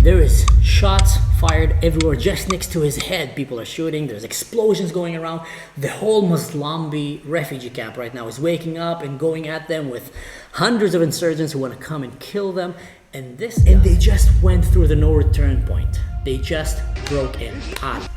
There is shots fired everywhere just next to his head. People are shooting. There's explosions going around. The whole Muslimbi refugee camp right now is waking up and going at them with hundreds of insurgents who want to come and kill them. And they just went through the no return point. They just broke in.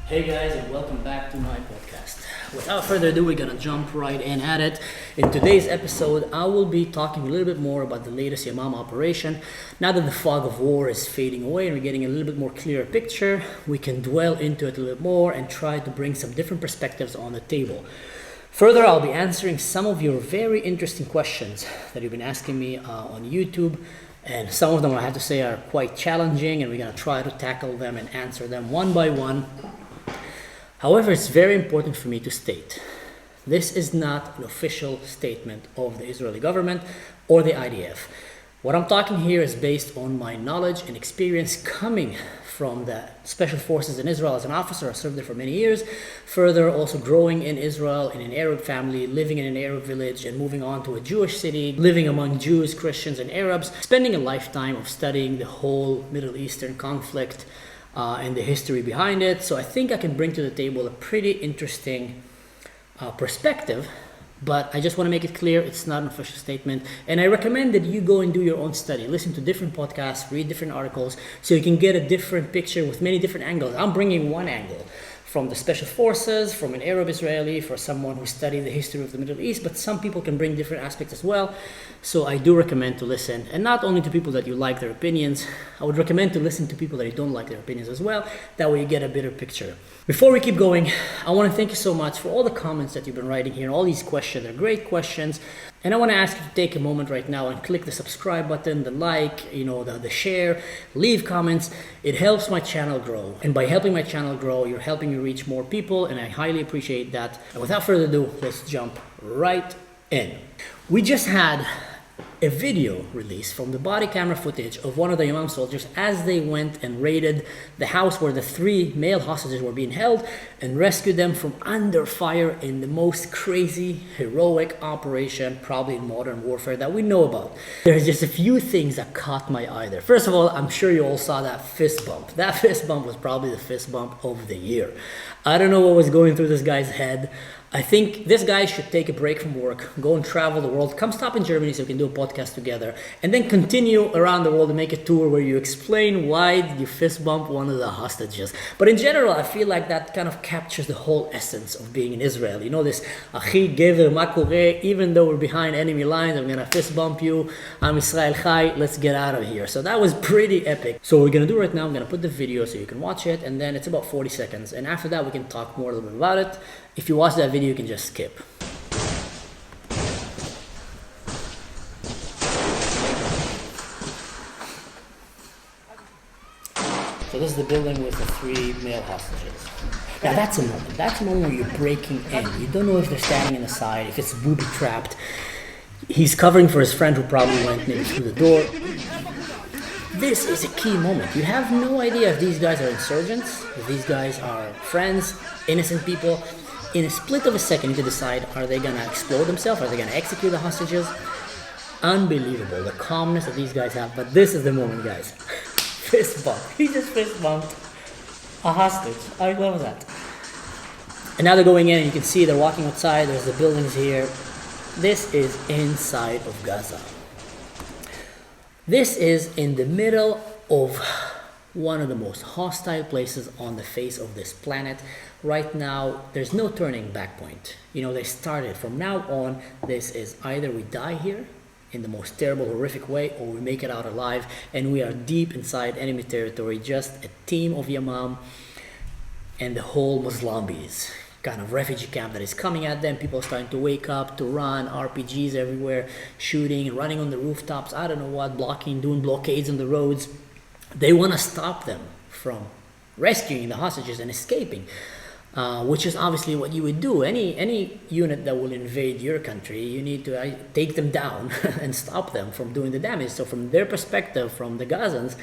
Hey guys, and welcome back to my podcast. Without further ado, we're gonna jump right in at it. In today's episode, I will be talking a little bit more about the latest Yamama operation. Now that the fog of war is fading away and we're getting a little bit more clearer picture, we can dwell into it a little bit more and try to bring some different perspectives on the table. Further, I'll be answering some of your very interesting questions that you've been asking me on YouTube. And some of them, I have to say, are quite challenging, and we're going to try to tackle them and answer them one by one. However, it's very important for me to state, this is not an official statement of the Israeli government or the IDF. What I'm talking here is based on my knowledge and experience coming from the special forces in Israel as an officer. I served there for many years. Further, also growing in Israel in an Arab family, living in an Arab village and moving on to a Jewish city, living among Jews, Christians, and Arabs, spending a lifetime of studying the whole Middle Eastern conflict and the history behind it. So I think I can bring to the table a pretty interesting perspective. But I just want to make it clear, it's not an official statement. And I recommend that you go and do your own study. Listen to different podcasts, read different articles, so you can get a different picture with many different angles. I'm bringing one angle from the special forces, from an Arab Israeli, for someone who studied the history of the Middle East, but some people can bring different aspects as well. So I do recommend to listen, and not only to people that you like their opinions, I would recommend to listen to people that you don't like their opinions as well. That way you get a better picture. Before we keep going, I want to thank you so much for all the comments that you've been writing here, all these questions. They're great questions. And I want to ask you to take a moment right now and click the subscribe button, the like, the share, leave comments. It helps my channel grow. And by helping my channel grow, you're helping me reach more people, and I highly appreciate that. And without further ado, let's jump right in. We just had a video release from the body camera footage of one of the Yamam soldiers as they went and raided the house where the 3 male hostages were being held and rescued them from under fire in the most crazy, heroic operation probably in modern warfare that we know about. There's just a few things that caught my eye there. First of all, I'm sure you all saw that fist bump. That fist bump was probably the fist bump of the year. I don't know what was going through this guy's head. I think this guy should take a break from work, go and travel the world, come stop in Germany so we can do a podcast together, and then continue around the world and make a tour where you explain why did you fist bump one of the hostages. But in general, I feel like that kind of captures the whole essence of being in Israel. You know, this Achi Gever Makure, even though we're behind enemy lines, I'm gonna fist bump you, I'm Israel Chai, let's get out of here. So that was pretty epic. So what we're gonna do right now, I'm gonna put the video so you can watch it, and then it's about 40 seconds. And after that, we can talk more a little bit about it. If you watch that video, you can just skip. So this is the building with the 3 male hostages. Now that's a moment. That's a moment where you're breaking in. You don't know if they're standing in the side, if it's booby trapped. He's covering for his friend who probably went maybe through the door. This is a key moment. You have no idea if these guys are insurgents, if these guys are friends, innocent people. In a split of a second, you can decide, are they going to explode themselves? Are they going to execute the hostages? Unbelievable, the calmness that these guys have. But this is the moment, guys. Fist bump. He just fist bumped a hostage. I love that. And now they're going in, and you can see they're walking outside. There's the buildings here. This is inside of Gaza. This is in the middle of one of the most hostile places on the face of this planet. Right now, there's no turning back point. They started. From now on, this is either we die here in the most terrible, horrific way, or we make it out alive, and we are deep inside enemy territory, just a team of Yamam and the whole Muslimbis kind of refugee camp that is coming at them. People are starting to wake up, to run, RPGs everywhere, shooting, running on the rooftops, I don't know what, blocking, doing blockades on the roads. They want to stop them from rescuing the hostages and escaping. Which is obviously what you would do. Any unit that will invade your country, you need to take them down and stop them from doing the damage. So from their perspective, from the Gazans,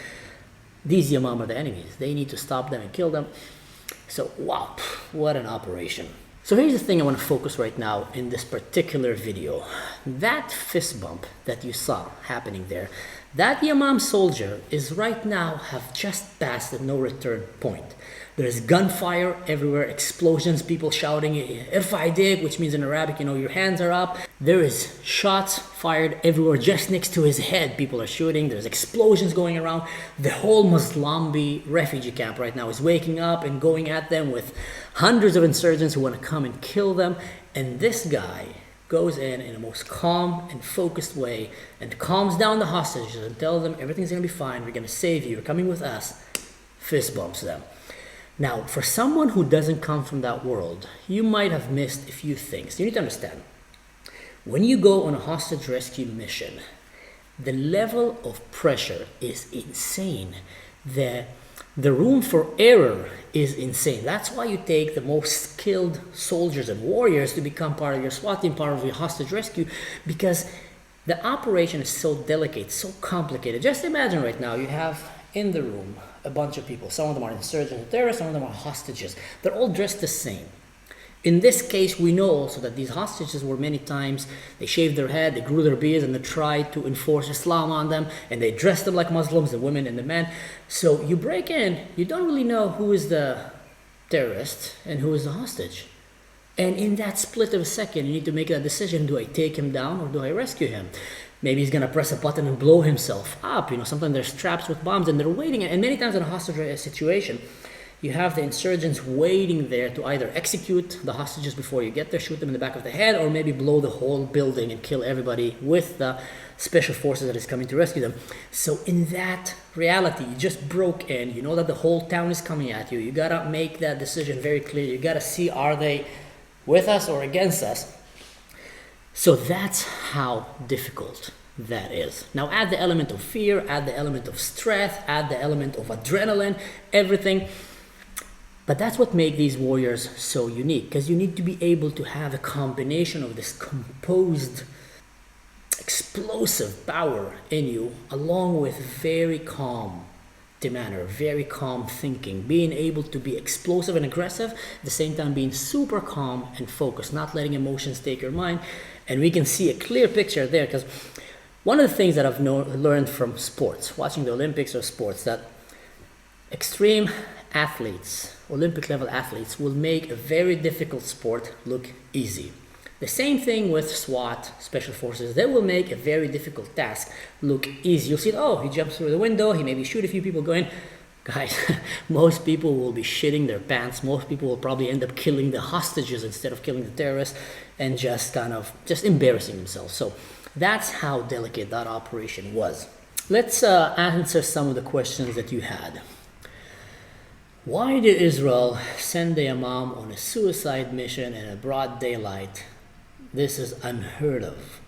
these Yamam are the enemies. They need to stop them and kill them. So wow, what an operation. So here's the thing I want to focus right now in this particular video. That fist bump that you saw happening there, that Yamam soldier is right now have just passed the no return point. There's gunfire everywhere, explosions, people shouting, Irfa Yadayk, which means in Arabic, your hands are up. There is shots fired everywhere, just next to his head. People are shooting, there's explosions going around. The whole Muslambi refugee camp right now is waking up and going at them with hundreds of insurgents who want to come and kill them. And this guy goes in a most calm and focused way and calms down the hostages and tells them everything's going to be fine, we're going to save you, you're coming with us. Fist bumps them. Now, for someone who doesn't come from that world, you might have missed a few things. You need to understand, when you go on a hostage rescue mission, the level of pressure is insane. The room for error is insane. That's why you take the most skilled soldiers and warriors to become part of your SWAT team, part of your hostage rescue, because the operation is so delicate, so complicated. Just imagine right now you have in the room a bunch of people. Some of them are insurgents and terrorists, some of them are hostages. They're all dressed the same. In this case, we know also that these hostages were many times, they shaved their head, they grew their beards, and they tried to enforce Islam on them, and they dressed them like Muslims, the women and the men. So you break in, you don't really know who is the terrorist and who is the hostage. And in that split of a second, you need to make that decision. Do I take him down or do I rescue him? Maybe he's going to press a button and blow himself up. Sometimes they're strapped with bombs and they're waiting. And many times in a hostage situation, you have the insurgents waiting there to either execute the hostages before you get there, shoot them in the back of the head, or maybe blow the whole building and kill everybody with the special forces that is coming to rescue them. So in that reality, you just broke in. You know that the whole town is coming at you. You got to make that decision very clear. You got to see, are they with us or against us? So that's how difficult that is. Now add the element of fear, add the element of stress, add the element of adrenaline, everything. But that's what makes these warriors so unique, because you need to be able to have a combination of this composed, explosive power in you, along with very calm demeanor, very calm thinking, being able to be explosive and aggressive, at the same time being super calm and focused, not letting emotions take your mind. And we can see a clear picture there, because one of the things that I've learned from sports, watching the Olympics or sports, that extreme athletes, Olympic level athletes, will make a very difficult sport look easy. The same thing with SWAT, special forces. They will make a very difficult task look easy. You'll see, oh, he jumps through the window, he maybe shoot a few people going. Guys, most people will be shitting their pants. Most people will probably end up killing the hostages instead of killing the terrorists, and just embarrassing themselves. So that's how delicate that operation was. Let's answer some of the questions that you had. Why did Israel send the Imam on a suicide mission in a broad daylight? This is unheard of.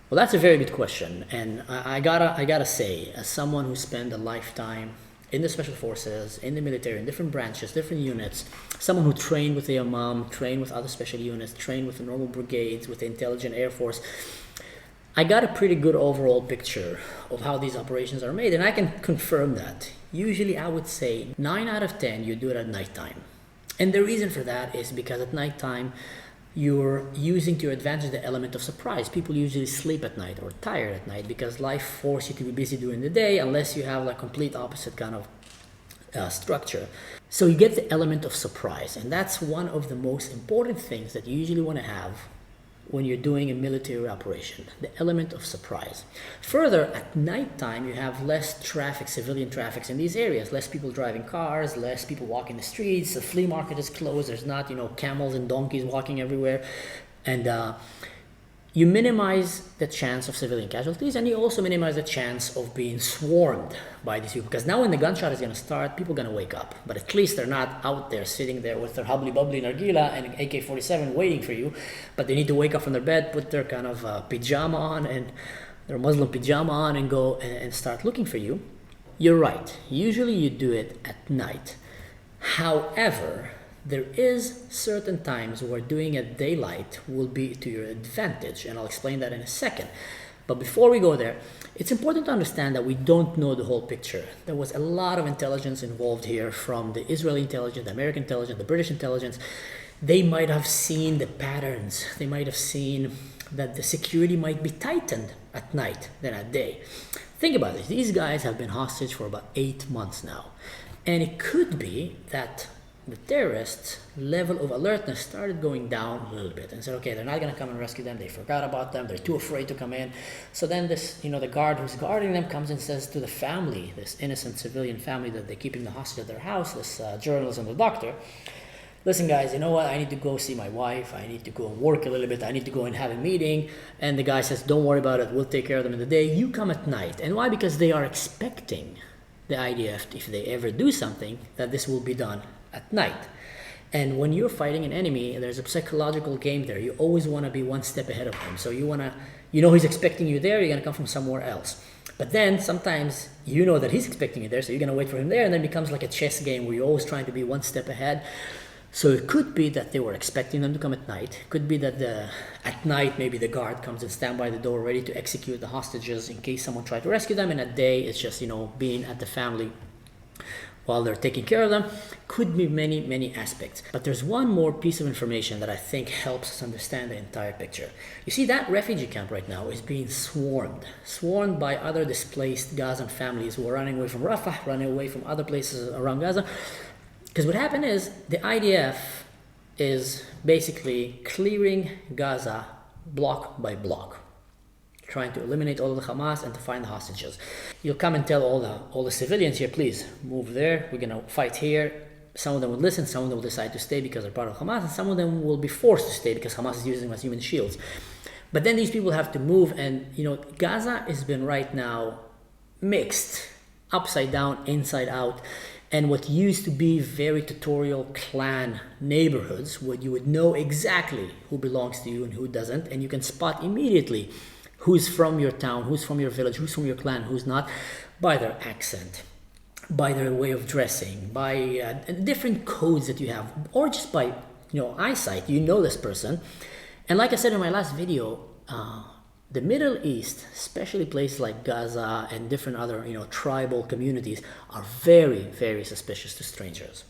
Well, that's a very good question, and I gotta say, as someone who spent a lifetime in the special forces, in the military, in different branches, different units, someone who trained with the Imam, trained with other special units, trained with the normal brigades, with the intelligent air force, I got a pretty good overall picture of how these operations are made, and I can confirm that. Usually I would say 9 out of 10 you do it at nighttime. And the reason for that is because at nighttime you're using to your advantage the element of surprise. People usually sleep at night or tired at night because life forces you to be busy during the day, unless you have like complete opposite kind of structure. So you get the element of surprise, and that's one of the most important things that you usually want to have when you're doing a military operation, the element of surprise. Further, at nighttime, you have less traffic, civilian traffic in these areas, less people driving cars, less people walking the streets, the flea market is closed, there's not, camels and donkeys walking everywhere, and you minimize the chance of civilian casualties, and you also minimize the chance of being swarmed by these people, because now when the gunshot is going to start, people are going to wake up, but at least they're not out there sitting there with their hubbly bubbly nargila and AK-47 waiting for you, but they need to wake up from their bed, put their kind of pajama on and their Muslim pajama on and go and start looking for you. You're right, usually you do it at night. However, there is certain times where doing it daylight will be to your advantage, and I'll explain that in a second. But before we go there, it's important to understand that we don't know the whole picture. There was a lot of intelligence involved here, from the Israeli intelligence, the American intelligence, the British intelligence. They might have seen the patterns. They might have seen that the security might be tightened at night than at day. Think about this. These guys have been hostage for about 8 months now. And it could be that the terrorists' level of alertness started going down a little bit and said, okay, they're not going to come and rescue them. They forgot about them. They're too afraid to come in. So then this, the guard who's guarding them comes and says to the family, this innocent civilian family that they're keeping the hostage at their house, this journalist and the doctor, listen, guys, you know what? I need to go see my wife. I need to go and work a little bit. I need to go and have a meeting. And the guy says, don't worry about it. We'll take care of them in the day. You come at night. And why? Because they are expecting the idea, if they ever do something, that this will be done at night. And when you're fighting an enemy, there's a psychological game there. You always want to be one step ahead of him. So he's expecting you there. You're going to come from somewhere else. But then sometimes you know that he's expecting you there. So you're going to wait for him there. And then it becomes like a chess game where you're always trying to be one step ahead. So it could be that they were expecting them to come at night. It could be that at night maybe the guard comes and stand by the door ready to execute the hostages in case someone tried to rescue them. And at day it's just, being at the family while they're taking care of them. Could be many, many aspects. But there's one more piece of information that I think helps us understand the entire picture. You see, that refugee camp right now is being swarmed by other displaced Gazan families who are running away from Rafah, running away from other places around Gaza. Because what happened is the IDF is basically clearing Gaza block by block, trying to eliminate all of the Hamas and to find the hostages. You'll come and tell all the civilians here, please move there. We're going to fight here. Some of them will listen. Some of them will decide to stay because they're part of Hamas. And some of them will be forced to stay because Hamas is using them as human shields. But then these people have to move. And, Gaza has been right now mixed, upside down, inside out. And what used to be very tutorial clan neighborhoods, where you would know exactly who belongs to you and who doesn't, and you can spot immediately who's from your town, who's from your village, who's from your clan, who's not, by their accent, by their way of dressing, by different codes that you have, or just by eyesight. You know this person. And like I said in my last video, the Middle East, especially places like Gaza and different other, tribal communities, are very, very suspicious to strangers.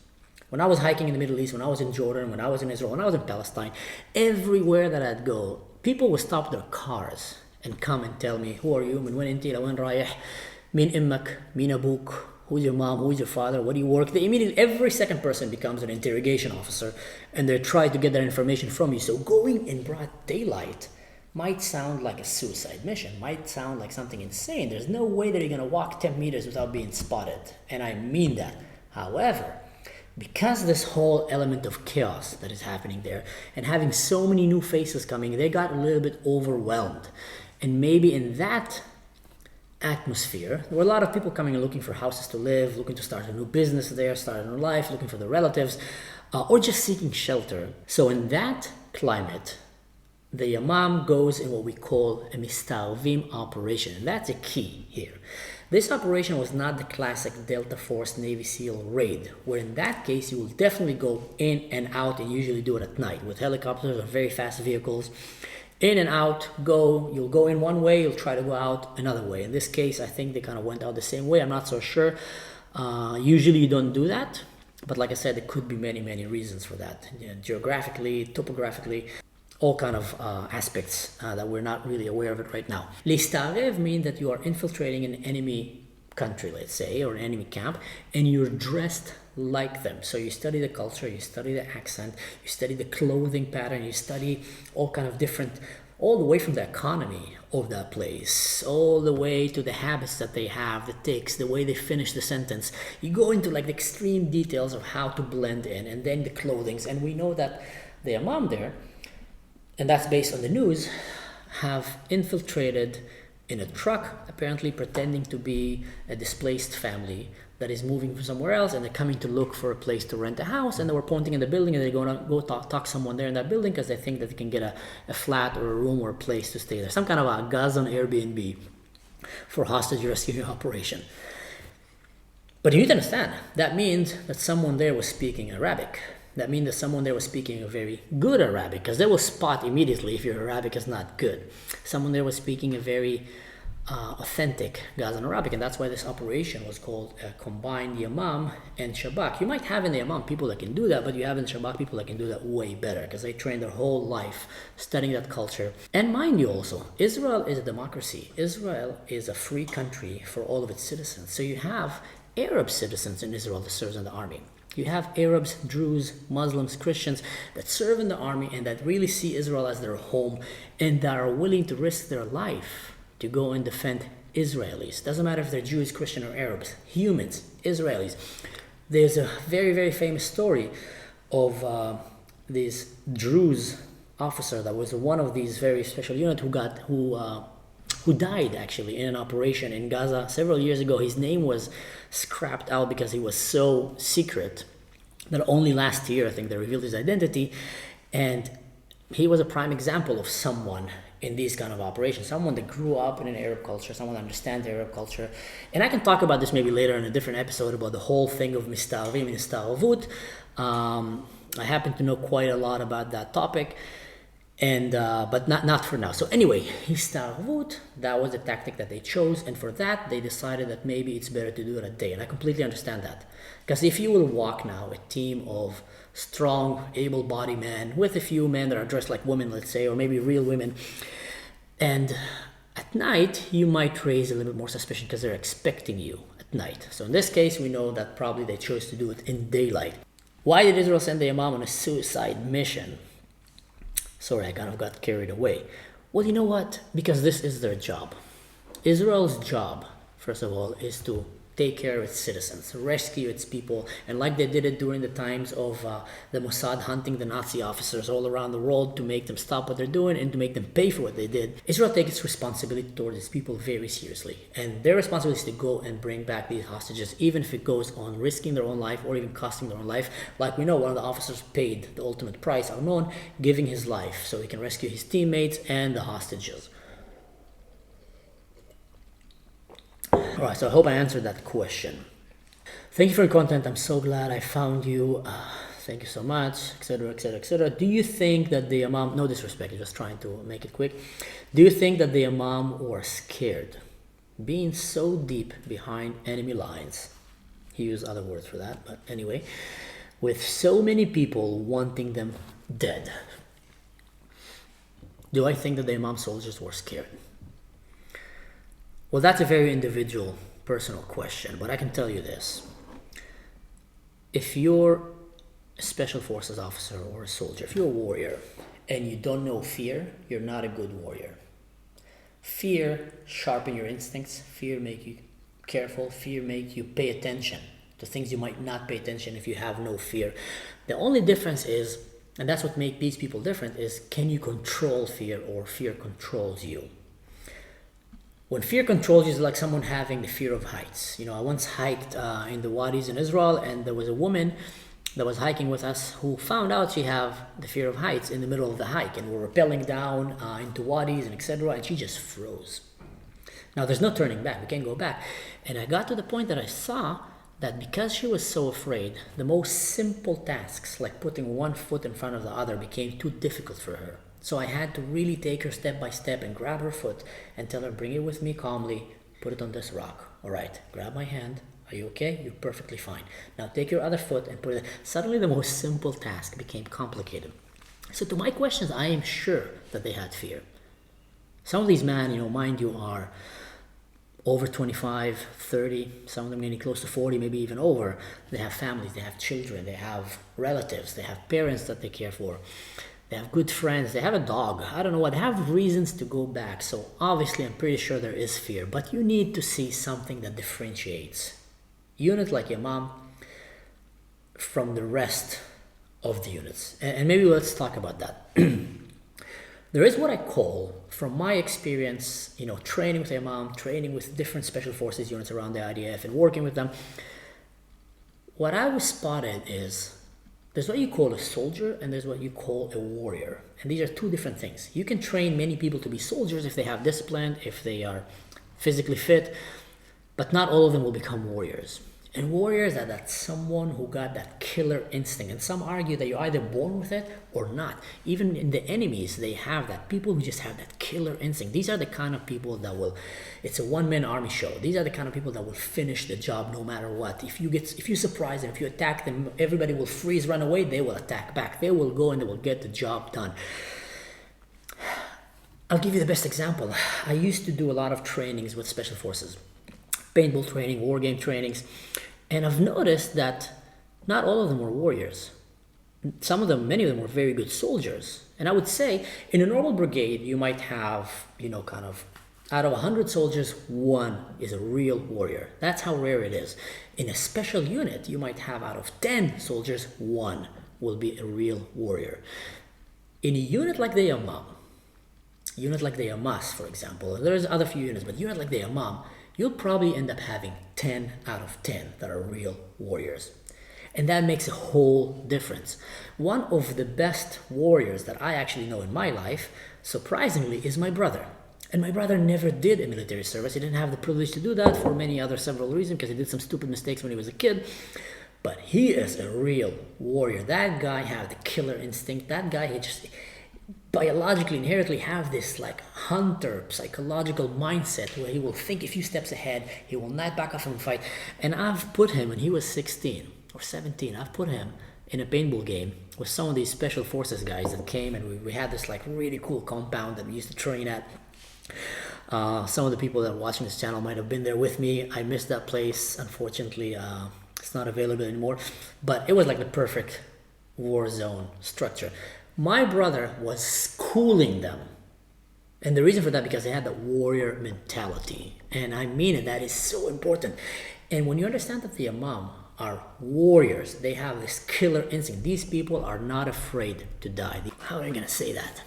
When I was hiking in the Middle East, when I was in Jordan, when I was in Israel, when I was in Palestine, everywhere that I'd go, people would stop their cars and come and tell me, who are you? من وين أنت؟ لوين رايح؟ مين أمك؟ مين أبوك؟ Who's your mom? Who's your father? What do you work? They immediately, every second person becomes an interrogation officer, and they try to get that information from you. So going in broad daylight might sound like a suicide mission, might sound like something insane. There's no way that you're going to walk 10 meters without being spotted. And I mean that. However, because this whole element of chaos that is happening there and having so many new faces coming, they got a little bit overwhelmed. And maybe in that atmosphere, there were a lot of people coming and looking for houses to live, looking to start a new business there, start a new life, looking for their relatives, or just seeking shelter. So in that climate, the Yamam goes in what we call a mistarvim operation. And that's a key here. This operation was not the classic Delta Force Navy SEAL raid, where in that case you will definitely go in and out, and usually do it at night with helicopters or very fast vehicles. In and out, you'll go in one way, you'll try to go out another way. In this case, I think they kind of went out the same way. I'm not so sure. Usually you don't do that. But like I said, there could be many, many reasons for that. Geographically, topographically, all kind of aspects that we're not really aware of it right now. Listarev means that you are infiltrating an enemy country, let's say, or an enemy camp, and you're dressed like them. So you study the culture, you study the accent, you study the clothing pattern, you study all kind of different, all the way from the economy of that place, all the way to the habits that they have, the tics, the way they finish the sentence. You go into like the extreme details of how to blend in, and then the clothings. And we know that the Imam there, and that's based on the news, have infiltrated in a truck, apparently pretending to be a displaced family that is moving from somewhere else, and they're coming to look for a place to rent a house, and they were pointing in the building, and they're going to go talk someone there in that building because they think that they can get a flat or a room or a place to stay there. Some kind of a Gazan Airbnb for hostage rescue operation. But you need to understand, that means that someone there was speaking Arabic. That means that someone there was speaking a very good Arabic, because they will spot immediately if your Arabic is not good. Someone there was speaking a very authentic Gazan Arabic, and that's why this operation was called combined Yamam and Shabak. You might have in the Yamam people that can do that, but you have in Shabak people that can do that way better because they train their whole life studying that culture. And mind you also, Israel is a democracy. Israel is a free country for all of its citizens. So you have Arab citizens in Israel that serves in the army. You have Arabs, Druze, Muslims, Christians that serve in the army and that really see Israel as their home and that are willing to risk their life to go and defend Israelis. Doesn't matter if they're Jews, Christian, or Arabs. Humans, Israelis. There's a very, very famous story of this Druze officer that was one of these very special units who died actually in an operation in Gaza several years ago. His name was scrapped out because he was so secret that only last year I think they revealed his identity, and he was a prime example of someone in these kind of operations, someone that grew up in an Arab culture, someone that understands Arab culture. And I can talk about this maybe later in a different episode about the whole thing of mistarvim and mistarvut. I happen to know quite a lot about that topic, and but not for now. So anyway, histarvut, that was the tactic that they chose, and for that they decided that maybe it's better to do it a day, and I completely understand that. Because if you will walk now a team of strong, able-bodied men with a few men that are dressed like women, let's say, or maybe real women, and at night you might raise a little bit more suspicion because they're expecting you at night. So in this case, we know that probably they chose to do it in daylight. Why did Israel send the Imam on a suicide mission? Sorry, I kind of got carried away. Well, you know what? Because this is their job. Israel's job, first of all, is to take care of its citizens, rescue its people, and like they did it during the times of the Mossad hunting the Nazi officers all around the world to make them stop what they're doing and to make them pay for what they did. Israel takes its responsibility towards its people very seriously, and their responsibility is to go and bring back these hostages, even if it goes on risking their own life or even costing their own life. Like we know, one of the officers paid the ultimate price, Arnon, giving his life so he can rescue his teammates and the hostages. Alright, so I hope I answered that question. Thank you for your content. I'm so glad I found you. Thank you so much, etc., etc., etc. Do you think that the Imam, no disrespect, I'm just trying to make it quick. Do you think that the Imam were scared, being so deep behind enemy lines? He used other words for that, but anyway, with so many people wanting them dead. Do I think that the Imam soldiers were scared? Well, that's a very individual, personal question, but I can tell you this. If you're a special forces officer or a soldier, if you're a warrior and you don't know fear, you're not a good warrior. Fear sharpens your instincts, fear makes you careful, fear makes you pay attention to things you might not pay attention if you have no fear. The only difference is, and that's what makes these people different, is can you control fear or fear controls you? When fear controls you, it's like someone having the fear of heights. You know, I once hiked in the wadis in Israel, and there was a woman that was hiking with us who found out she had the fear of heights in the middle of the hike, and we're rappelling down into wadis and etc., and she just froze. Now, there's no turning back. We can't go back. And I got to the point that I saw that because she was so afraid, the most simple tasks, like putting one foot in front of the other, became too difficult for her. So I had to really take her step by step and grab her foot and tell her, bring it with me calmly, put it on this rock. All right, grab my hand. Are you okay? You're perfectly fine. Now take your other foot and put it. Suddenly the most simple task became complicated. So to my questions, I am sure that they had fear. Some of these men, mind you, are over 25, 30, some of them getting close to 40, maybe even over. They have families, they have children, they have relatives, they have parents that they care for. They have good friends, they have a dog, I don't know what, they have reasons to go back. So obviously I'm pretty sure there is fear, but you need to see something that differentiates units like Imam from the rest of the units. And maybe let's talk about that. There is what I call, from my experience, training with Imam, training with different special forces units around the IDF and working with them, what I was spotted is there's what you call a soldier and there's what you call a warrior. And these are two different things. You can train many people to be soldiers if they have discipline, if they are physically fit, but not all of them will become warriors. And warriors are that someone who got that killer instinct. And some argue that you're either born with it or not. Even in the enemies, they have that. People who just have that killer instinct. These are the kind of people that will, it's a one-man army show. These are the kind of people that will finish the job no matter what. If you surprise them, if you attack them, everybody will freeze, run away, they will attack back. They will go and they will get the job done. I'll give you the best example. I used to do a lot of trainings with special forces. Paintball training, war game trainings, and I've noticed that not all of them were warriors. Some of them, many of them were very good soldiers. And I would say in a normal brigade, you might have, kind of out of 100 soldiers, 1 is a real warrior. That's how rare it is. In a special unit, you might have out of 10 soldiers, 1 will be a real warrior. In a unit like the Hamas, for example, there's other few units, but unit like the Hamas, you'll probably end up having 10 out of 10 that are real warriors. And that makes a whole difference. One of the best warriors that I actually know in my life, surprisingly, is my brother. And my brother never did a military service. He didn't have the privilege to do that for many other several reasons, because he did some stupid mistakes when he was a kid. But he is a real warrior. That guy had the killer instinct. That guy, he just biologically, inherently have this like hunter psychological mindset where he will think a few steps ahead, he will not back off and fight. And I've put him, when he was 16 or 17, I've put him in a paintball game with some of these special forces guys that came, and we had this like really cool compound that we used to train at. Some of the people that are watching this channel might have been there with me. I missed that place, unfortunately. It's not available anymore, but it was like the perfect war zone structure. My brother was schooling them. And the reason for that, because they had that warrior mentality. And I mean it, that is so important. And when you understand that the Imam are warriors, they have this killer instinct. These people are not afraid to die. How are you going to say that?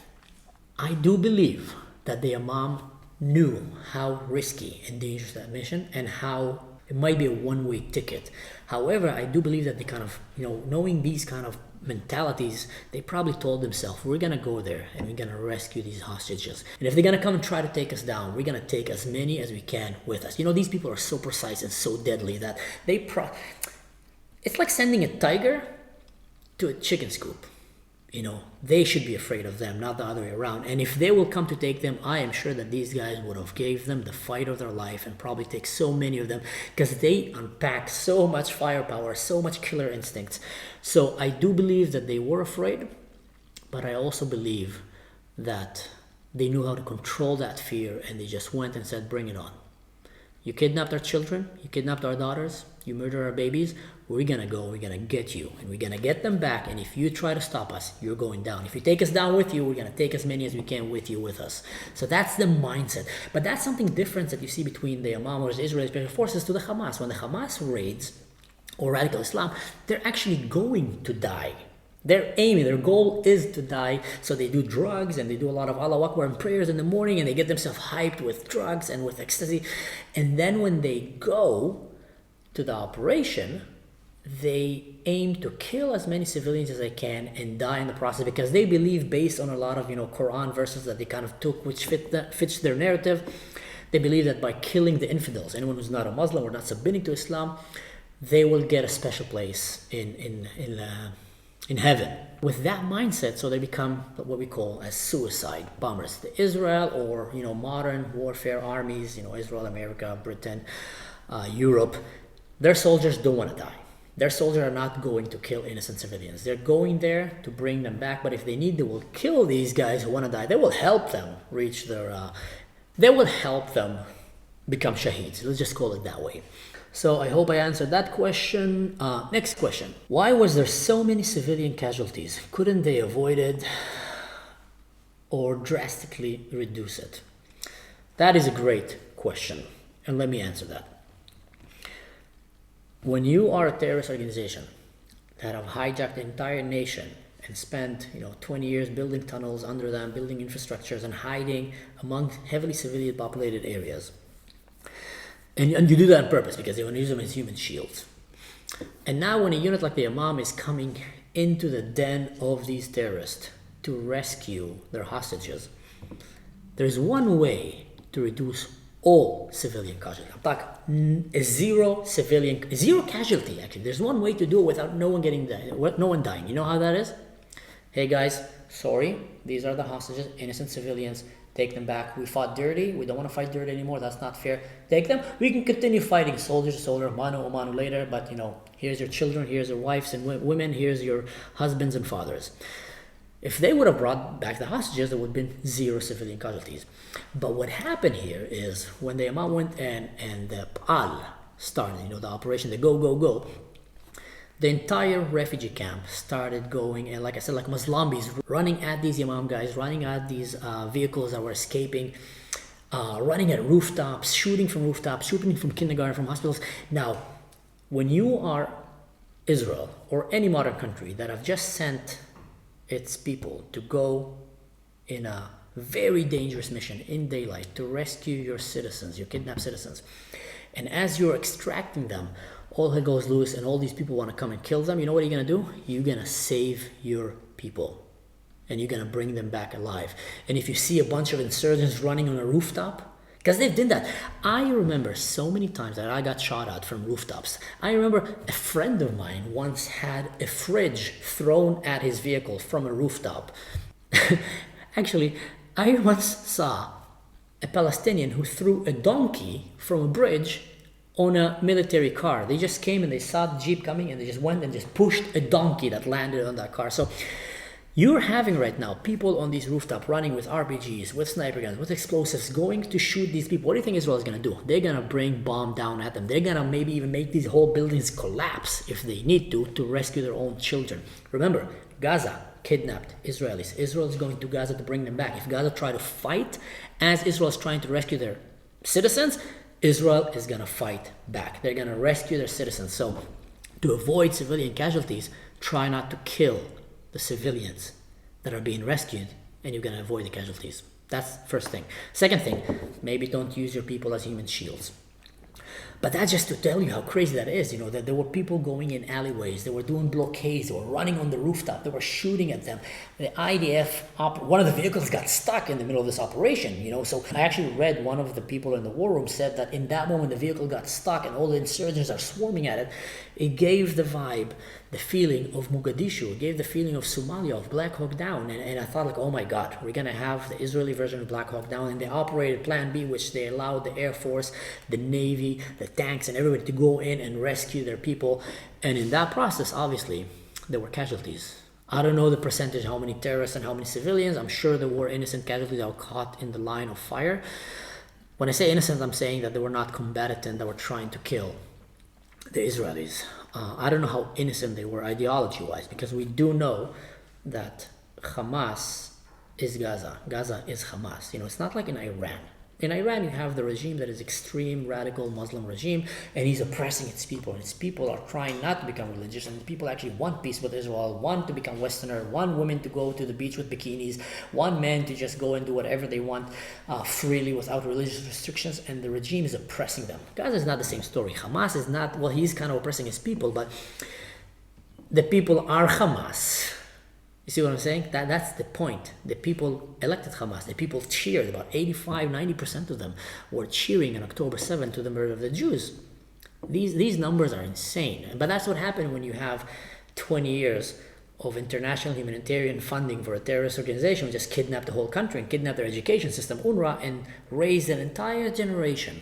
I do believe that the Imam knew how risky and dangerous that mission, and how it might be a one-way ticket. However, I do believe that they kind of, knowing these kind of mentalities, they probably told themselves, we're gonna go there and we're gonna rescue these hostages. And if they're gonna come and try to take us down, we're gonna take as many as we can with us. These people are so precise and so deadly that it's like sending a tiger to a chicken coop. They should be afraid of them, not the other way around. And if they will come to take them, I am sure that these guys would have gave them the fight of their life, and probably take so many of them, because they unpack so much firepower, so much killer instincts. So I do believe that they were afraid, but I also believe that they knew how to control that fear, and they just went and said, bring it on. You kidnapped our children, you kidnapped our daughters, you murdered our babies, we're gonna go, we're gonna get you, and we're gonna get them back, and if you try to stop us, you're going down. If you take us down with you, we're gonna take as many as we can with you, with us. So that's the mindset. But that's something different that you see between the Imam or the Israeli Special Forces to the Hamas. When the Hamas raids, or radical Islam, they're actually going to die. They're aiming, their goal is to die. So they do drugs, and they do a lot of Allahu Akbar and prayers in the morning, and they get themselves hyped with drugs and with ecstasy. And then when they go to the operation, they aim to kill as many civilians as they can and die in the process, because they believe, based on a lot of Quran verses that they kind of took, which fits their narrative, they believe that by killing the infidels, anyone who's not a Muslim or not submitting to Islam, they will get a special place in heaven. With that mindset, so they become what we call as suicide bombers. The Israel, or modern warfare armies, Israel, America, Britain, Europe, their soldiers don't want to die. Their soldiers are not going to kill innocent civilians. They're going there to bring them back, but if they need, they will kill these guys who want to die. They will help them reach their, they will help them become shaheeds. Let's just call it that way. So I hope I answered that question. Next question. Why was there so many civilian casualties? Couldn't they avoid it or drastically reduce it? That is a great question, and let me answer that. When you are a terrorist organization that have hijacked the entire nation and spent 20 years building tunnels under them, building infrastructures, and hiding among heavily civilian populated areas, and you do that on purpose because they want to use them as human shields. And now when a unit like the Imam is coming into the den of these terrorists to rescue their hostages, there's one way to reduce all civilian casualty. I'm talking zero casualty actually. There's one way to do it without no one dying. You know how that is? Hey guys, sorry, these are the hostages, innocent civilians. Take them back. We fought dirty. We don't want to fight dirty anymore. That's not fair. Take them. We can continue fighting soldier to soldier, mano a mano later. But here's your children, here's your wives and women, here's your husbands and fathers. If they would have brought back the hostages, there would have been zero civilian casualties. But what happened here is when the Hamas went and the PAL started, the operation, the go, the entire refugee camp started going, and like I said, like Muslims running at these Imam guys, running at these vehicles that were escaping, running at rooftops, shooting from rooftops, shooting from kindergarten, from hospitals. Now, when you are Israel or any modern country that have just sent its people to go in a very dangerous mission in daylight to rescue your citizens, your kidnapped citizens, and as you're extracting them, all hell goes loose and all these people want to come and kill them, you know what you're going to do? You're going to save your people and you're going to bring them back alive. And if you see a bunch of insurgents running on a rooftop, because they've done that. I remember so many times that I got shot at from rooftops. I remember a friend of mine once had a fridge thrown at his vehicle from a rooftop. Actually, I once saw a Palestinian who threw a donkey from a bridge on a military car. They just came and they saw the Jeep coming and they just went and just pushed a donkey that landed on that car. So you're having right now people on these rooftops running with RPGs, with sniper guns, with explosives, going to shoot these people. What do you think Israel is going to do? They're going to bring bomb down at them. They're going to maybe even make these whole buildings collapse if they need to rescue their own children. Remember, Gaza kidnapped Israelis. Israel is going to Gaza to bring them back. If Gaza try to fight as Israel is trying to rescue their citizens, Israel is going to fight back. They're going to rescue their citizens. So to avoid civilian casualties, try not to kill the civilians that are being rescued, and you're going to avoid the casualties. That's the first thing. Second thing, maybe don't use your people as human shields. But that's just to tell you how crazy that is, that there were people going in alleyways, they were doing blockades, they were running on the rooftop, they were shooting at them. The IDF, one of the vehicles got stuck in the middle of this operation, So I actually read one of the people in the war room said that in that moment the vehicle got stuck and all the insurgents are swarming at it. It gave the vibe, the feeling of Mogadishu, it gave the feeling of Somalia, of Black Hawk Down. And I thought oh my God, we're going to have the Israeli version of Black Hawk Down. And they operated Plan B, which they allowed the Air Force, the Navy, the tanks, and everybody to go in and rescue their people. And in that process, obviously, there were casualties. I don't know the percentage, how many terrorists and how many civilians. I'm sure there were innocent casualties that were caught in the line of fire. When I say innocent, I'm saying that they were not combatant that were trying to kill the Israelis. I don't know how innocent they were ideology-wise, because we do know that Hamas is Gaza. Gaza is Hamas. It's not like in Iran. In Iran, you have the regime that is extreme, radical Muslim regime, and he's oppressing its people. And its people are trying not to become religious, and people actually want peace with Israel, want to become Westerner, want women to go to the beach with bikinis, want men to just go and do whatever they want freely without religious restrictions, and the regime is oppressing them. Gaza is not the same story. Hamas is not, he's kind of oppressing his people, but the people are Hamas. You see what I'm saying? That's the point. The people elected Hamas. The people cheered. About 85-90% of them were cheering on October 7th to the murder of the Jews. These numbers are insane. But that's what happened when you have 20 years of international humanitarian funding for a terrorist organization, which just kidnapped the whole country and kidnapped their education system, UNRWA, and raised an entire generation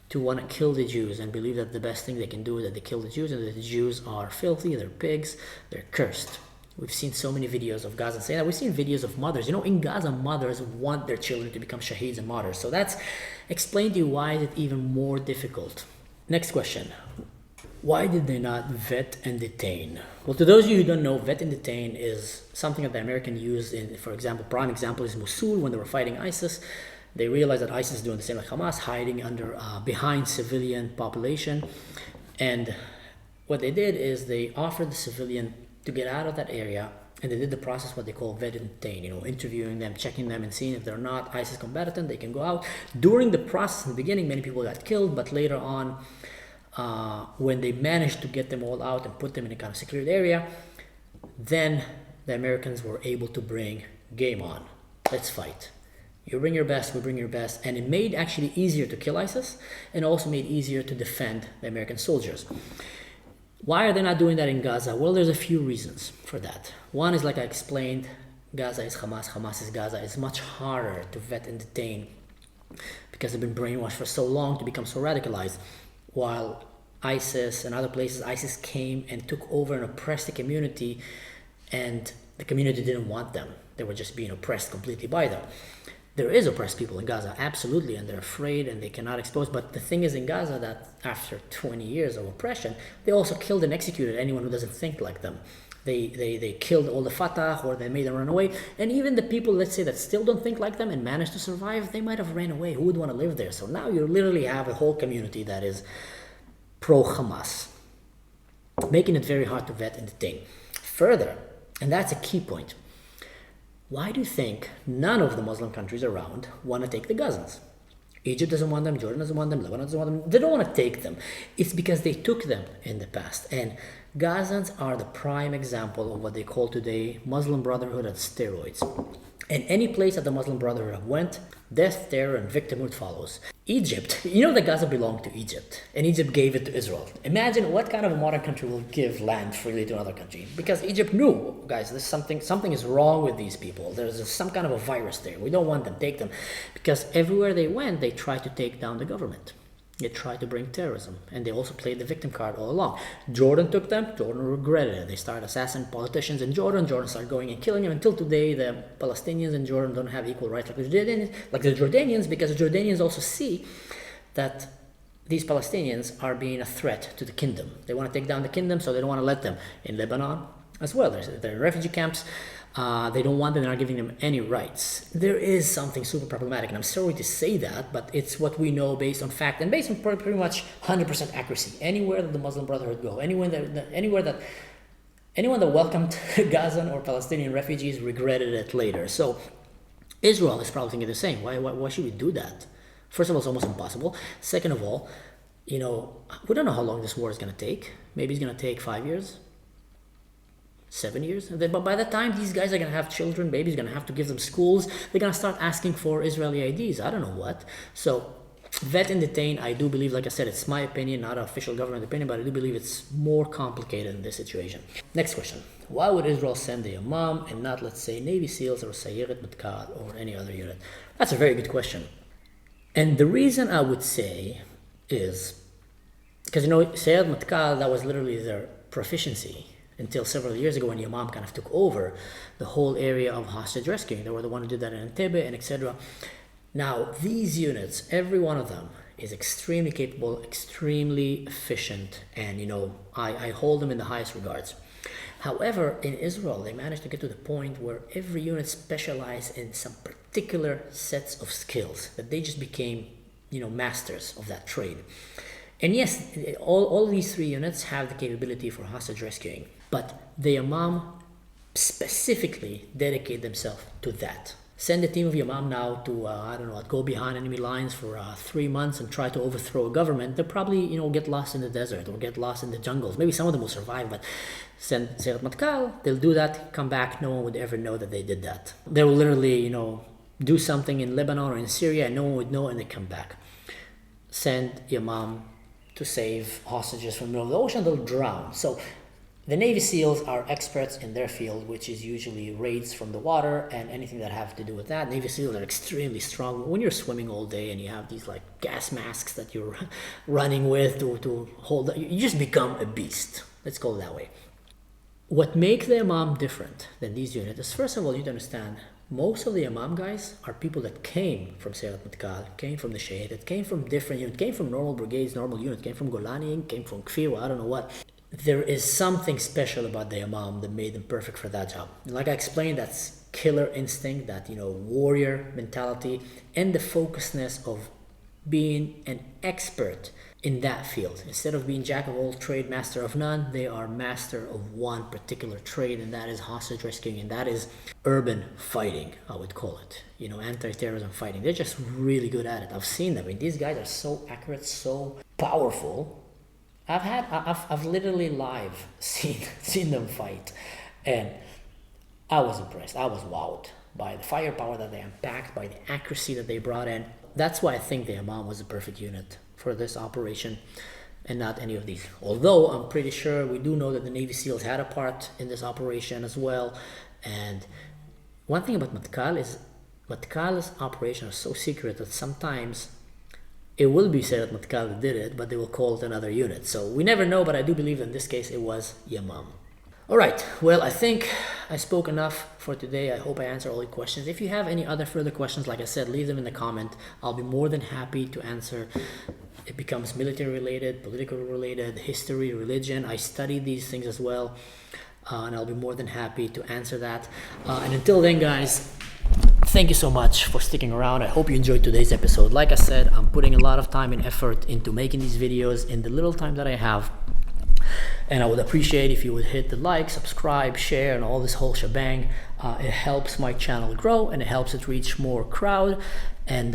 to want to kill the Jews and believe that the best thing they can do is that they kill the Jews and that the Jews are filthy, they're pigs, they're cursed. We've seen so many videos of Gaza saying that. We've seen videos of mothers. In Gaza, mothers want their children to become shaheeds and martyrs. So that's explained to you why is it even more difficult. Next question. Why did they not vet and detain? Well, to those of you who don't know, vet and detain is something that the Americans used in, for example, prime example is Mosul when they were fighting ISIS. They realized that ISIS is doing the same like Hamas, hiding behind civilian population. And what they did is they offered the civilian to get out of that area, and they did the process what they call vet and detain, interviewing them, checking them, and seeing if they're not ISIS combatant, they can go out. During the process in the beginning, many people got killed, but later on, when they managed to get them all out and put them in a kind of secured area, then the Americans were able to bring game on. Let's fight. You bring your best, we bring your best. And it made actually easier to kill ISIS and also made easier to defend the American soldiers. Why are they not doing that in Gaza? Well, there's a few reasons for that. One is, like I explained, Gaza is Hamas, Hamas is Gaza. It's much harder to vet and detain because they've been brainwashed for so long to become so radicalized. While ISIS and other places, ISIS came and took over and oppressed the community, and the community didn't want them. They were just being oppressed completely by them. There is oppressed people in Gaza, absolutely, and they're afraid and they cannot expose. But the thing is in Gaza that after 20 years of oppression, they also killed and executed anyone who doesn't think like them. They killed all the Fatah, or they made them run away. And even the people, let's say, that still don't think like them and managed to survive, they might have ran away. Who would want to live there? So now you literally have a whole community that is pro-Hamas, making it very hard to vet and detain. Further, and that's a key point, why do you think none of the Muslim countries around want to take the Gazans? Egypt doesn't want them, Jordan doesn't want them, Lebanon doesn't want them. They don't want to take them. It's because they took them in the past. And Gazans are the prime example of what they call today Muslim Brotherhood at steroids. And any place that the Muslim Brotherhood went, death, terror, and victimhood follows. Egypt, you know that Gaza belonged to Egypt, and Egypt gave it to Israel. Imagine what kind of a modern country will give land freely to another country. Because Egypt knew, guys, there's something is wrong with these people. There's some kind of a virus there. We don't want them, take them. Because everywhere they went, they tried to take down the government. They tried to bring terrorism, and they also played the victim card all along. Jordan took them, Jordan regretted it. They started assassinating politicians in Jordan, Jordan started going and killing them. Until today, the Palestinians in Jordan don't have equal rights like the Jordanians, because the Jordanians also see that these Palestinians are being a threat to the kingdom. They want to take down the kingdom, so they don't want to let them. In Lebanon as well, they're in refugee camps. They don't want them, they're not giving them any rights. There is something super problematic, and I'm sorry to say that, but it's what we know based on fact and based on pretty much 100% accuracy. Anywhere that the Muslim Brotherhood go, anyone that welcomed Gazan or Palestinian refugees regretted it later. So Israel is probably thinking the same. Why should we do that? First of all, it's almost impossible. Second of all, we don't know how long this war is going to take. Maybe it's going to take 5 years. 7 years, but by the time these guys are gonna have children, babies, gonna have to give them schools, they're gonna start asking for Israeli IDs. I don't know what. So vet and detain, I do believe, like I said, it's my opinion, not an official government opinion, but I do believe it's more complicated in this situation. Next question. Why would Israel send the Imam and not, let's say, Navy SEALs or Sayeret Matkal or any other unit? That's a very good question. And the reason I would say is because, Sayeret Matkal, that was literally their proficiency until several years ago when your mom kind of took over the whole area of hostage rescuing. They were the one who did that in Entebbe and etc. Now, these units, every one of them is extremely capable, extremely efficient, and I hold them in the highest regards. However, in Israel, they managed to get to the point where every unit specialized in some particular sets of skills that they just became, masters of that trade. And yes, all these three units have the capability for hostage rescuing, but the Imam specifically dedicate themselves to that. Send a team of Imam now to, go behind enemy lines for 3 months and try to overthrow a government. They'll probably, get lost in the desert or get lost in the jungles. Maybe some of them will survive, but send Sayeret Matkal, they'll do that, come back, no one would ever know that they did that. They will literally, do something in Lebanon or in Syria and no one would know, and they come back. Send Imam to save hostages from the middle of the ocean, they'll drown. So the Navy SEALs are experts in their field, which is usually raids from the water and anything that have to do with that. Navy SEALs are extremely strong. When you're swimming all day and you have these gas masks that you're running with to hold, you just become a beast. Let's call it that way. What makes the Imam different than these units is, first of all, you need to understand, most of the Imam guys are people that came from Sayeret Matkal, came from the Shahid, that came from different units, came from normal brigades, normal units, came from Golani, came from Kfir, I don't know what. There is something special about the Imam that made them perfect for that job. And like I explained, that's killer instinct, that, warrior mentality, and the focusedness of being an expert in that field. Instead of being jack of all trade, master of none, they are master of one particular trade, and that is hostage rescuing, and that is urban fighting, I would call it. Anti-terrorism fighting. They're just really good at it. I've seen them. These guys are so accurate, so powerful. I've literally live seen them fight, and I was impressed. I was wowed. by the firepower that they unpacked, by the accuracy that they brought in. That's why I think the Hamas was the perfect unit for this operation and not any of these. Although I'm pretty sure we do know that the Navy SEALs had a part in this operation as well. And one thing about Matkal is Matkal's operations are so secret that sometimes it will be said that Matkal did it, but they will call it another unit. So we never know, but I do believe that in this case it was Yamam. All right, well, I think I spoke enough for today. I hope I answered all your questions. If you have any other further questions, like I said, leave them in the comment. I'll be more than happy to answer. It becomes military related, political related, history, religion. I study these things as well, and I'll be more than happy to answer that. And until then, guys, thank you so much for sticking around. I hope you enjoyed today's episode. Like I said, I'm putting a lot of time and effort into making these videos in the little time that I have. And I would appreciate if you would hit the like, subscribe, share, and all this whole shebang. It helps my channel grow and it helps it reach more crowd. And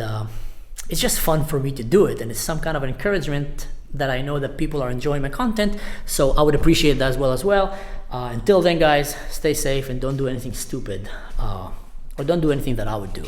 it's just fun for me to do it. And it's some kind of an encouragement that I know that people are enjoying my content. So I would appreciate that as well. Until then, guys, stay safe and don't do anything stupid. Or don't do anything that I would do.